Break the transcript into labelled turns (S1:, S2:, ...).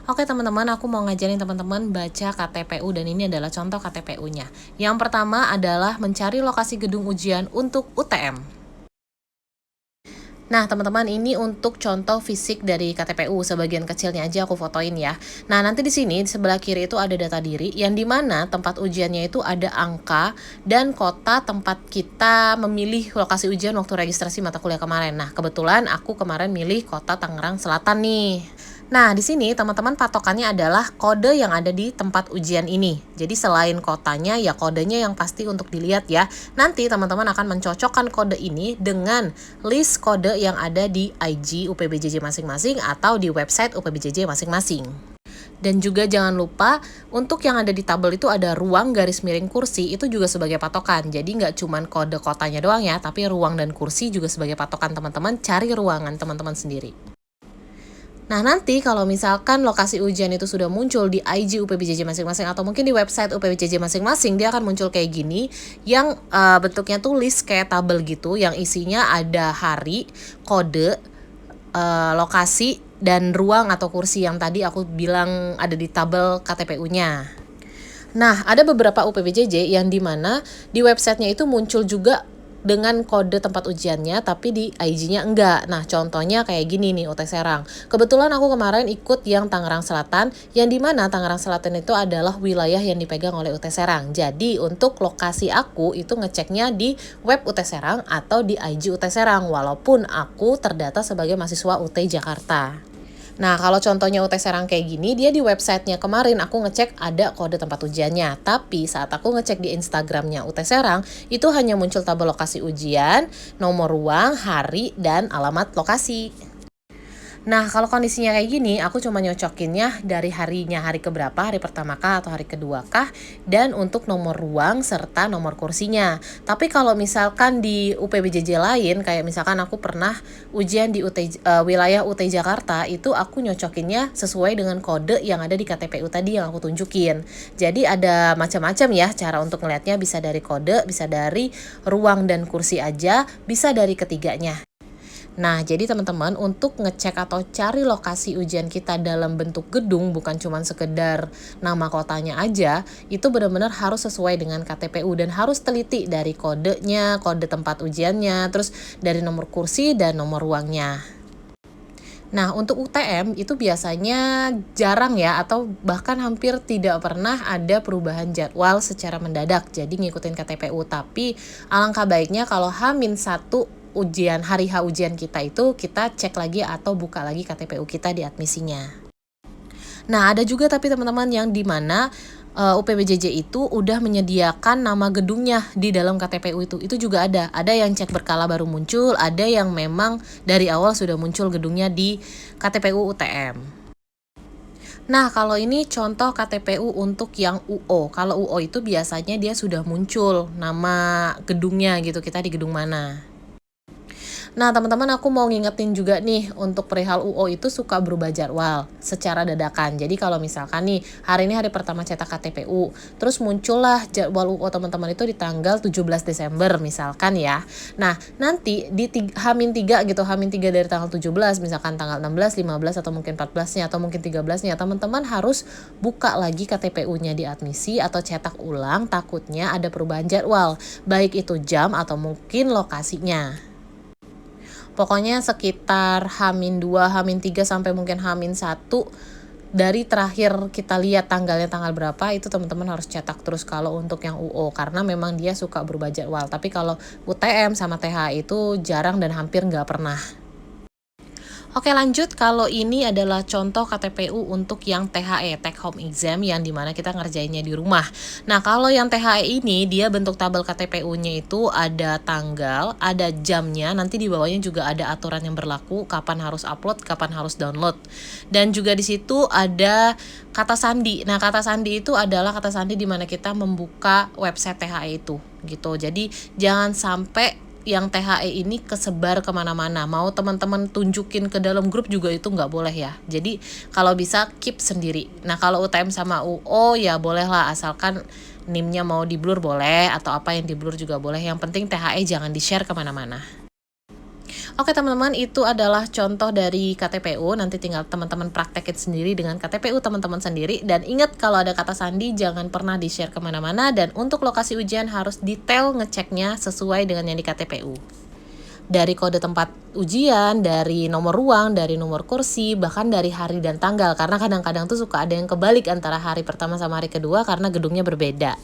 S1: Oke teman-teman, aku mau ngajarin teman-teman baca KTPU dan ini adalah contoh KTPU-nya. Yang pertama adalah mencari lokasi gedung ujian untuk UTM. Nah, teman-teman, ini untuk contoh fisik dari KTPU, sebagian kecilnya aja aku fotoin ya. Nah, nanti di sini di sebelah kiri itu ada data diri yang dimana tempat ujiannya itu ada angka dan kota tempat kita memilih lokasi ujian waktu registrasi mata kuliah kemarin. Nah, kebetulan aku kemarin milih kota Tangerang Selatan nih. Nah, di sini teman-teman patokannya adalah kode yang ada di tempat ujian ini. Jadi selain kotanya, ya kodenya yang pasti untuk dilihat ya. Nanti teman-teman akan mencocokkan kode ini dengan list kode yang ada di IG UPBJJ masing-masing atau di website UPBJJ masing-masing. Dan juga jangan lupa untuk yang ada di tabel itu ada ruang garis miring kursi, itu juga sebagai patokan. Jadi nggak cuma kode kotanya doang ya, tapi ruang dan kursi juga sebagai patokan teman-teman cari ruangan teman-teman sendiri. Nah, nanti kalau misalkan lokasi ujian itu sudah muncul di IG UPBJJ masing-masing atau mungkin di website UPBJJ masing-masing, dia akan muncul kayak gini yang bentuknya tuh list kayak tabel gitu yang isinya ada hari, kode, lokasi, dan ruang atau kursi yang tadi aku bilang ada di tabel KTPU-nya. Nah, ada beberapa UPBJJ yang dimana di websitenya itu muncul juga dengan kode tempat ujiannya, tapi di IG-nya enggak. Nah, contohnya kayak gini nih, UT Serang. Kebetulan aku kemarin ikut yang Tangerang Selatan, yang dimana Tangerang Selatan itu adalah wilayah yang dipegang oleh UT Serang. Jadi, untuk lokasi aku itu ngeceknya di web UT Serang atau di IG UT Serang, walaupun aku terdata sebagai mahasiswa UT Jakarta. Nah, kalau contohnya UT Serang kayak gini, dia di websitenya kemarin aku ngecek ada kode tempat ujiannya. Tapi saat aku ngecek di Instagramnya UT Serang, itu hanya muncul tabel lokasi ujian, nomor ruang, hari, dan alamat lokasi. Nah, kalau kondisinya kayak gini, aku cuma nyocokinnya dari harinya, hari keberapa, hari pertama kah atau hari kedua kah, dan untuk nomor ruang serta nomor kursinya. Tapi kalau misalkan di UPBJJ lain, kayak misalkan aku pernah ujian di wilayah UT Jakarta, itu aku nyocokinnya sesuai dengan kode yang ada di KTPU tadi yang aku tunjukin. Jadi ada macam-macam ya cara untuk ngelihatnya, bisa dari kode, bisa dari ruang dan kursi aja, bisa dari ketiganya. Nah, jadi teman-teman untuk ngecek atau cari lokasi ujian kita dalam bentuk gedung bukan cuma sekedar nama kotanya aja, itu benar-benar harus sesuai dengan KTPU dan harus teliti dari kodenya, kode tempat ujiannya, terus dari nomor kursi dan nomor ruangnya. Nah, untuk UTM itu biasanya jarang ya atau bahkan hampir tidak pernah ada perubahan jadwal secara mendadak. Jadi ngikutin KTPU, tapi alangkah baiknya kalau H-1 ujian hari H ujian kita itu kita cek lagi atau buka lagi KTPU kita di admisinya. Nah, ada juga tapi teman-teman yang dimana UPBJJ itu udah menyediakan nama gedungnya di dalam KTPU itu. Itu juga ada. Ada yang cek berkala baru muncul, ada yang memang dari awal sudah muncul gedungnya di KTPU UTM. Nah, kalau ini contoh KTPU untuk yang UO. Kalau UO itu biasanya dia sudah muncul nama gedungnya gitu, kita di gedung mana. Nah, teman-teman, aku mau ngingetin juga nih, untuk perihal UO itu suka berubah jadwal secara dadakan. Jadi kalau misalkan nih, hari ini hari pertama cetak KTPU, terus muncullah jadwal UO teman-teman itu di tanggal 17 Desember misalkan ya. Nah, nanti di H-3 gitu, H-3 dari tanggal 17, misalkan tanggal 16, 15, atau mungkin 14-nya, atau mungkin 13-nya, teman-teman harus buka lagi KTPU-nya di admisi atau cetak ulang, takutnya ada perubahan jadwal, baik itu jam atau mungkin lokasinya. Pokoknya sekitar H-2, H-3 sampai mungkin H-1 dari terakhir kita lihat tanggalnya tanggal berapa, itu teman-teman harus cetak terus kalau untuk yang UO karena memang dia suka berubah jadwal. Tapi kalau UTM sama TH itu jarang dan hampir nggak pernah. Oke, lanjut, kalau ini adalah contoh KTPU untuk yang THE, Take Home Exam, yang dimana kita ngerjainnya di rumah. Nah, kalau yang THE ini, dia bentuk tabel KTPU-nya itu ada tanggal, ada jamnya, nanti di bawahnya juga ada aturan yang berlaku, kapan harus upload, kapan harus download. Dan juga di situ ada kata sandi. Nah, kata sandi itu adalah kata sandi di mana kita membuka website THE itu, gitu. Jadi, jangan sampai yang THE ini kesebar kemana-mana, mau teman-teman tunjukin ke dalam grup juga itu nggak boleh ya. Jadi kalau bisa keep sendiri. Nah, kalau UTM sama UO ya boleh lah, asalkan NIM-nya mau di blur boleh, atau apa yang di blur juga boleh, yang penting THE jangan di share kemana-mana. Oke teman-teman, itu adalah contoh dari KTPU, nanti tinggal teman-teman praktekin sendiri dengan KTPU teman-teman sendiri. Dan ingat kalau ada kata sandi jangan pernah di-share kemana-mana, dan untuk lokasi ujian harus detail ngeceknya sesuai dengan yang di KTPU. Dari kode tempat ujian, dari nomor ruang, dari nomor kursi, bahkan dari hari dan tanggal. Karena kadang-kadang tuh suka ada yang kebalik antara hari pertama sama hari kedua karena gedungnya berbeda.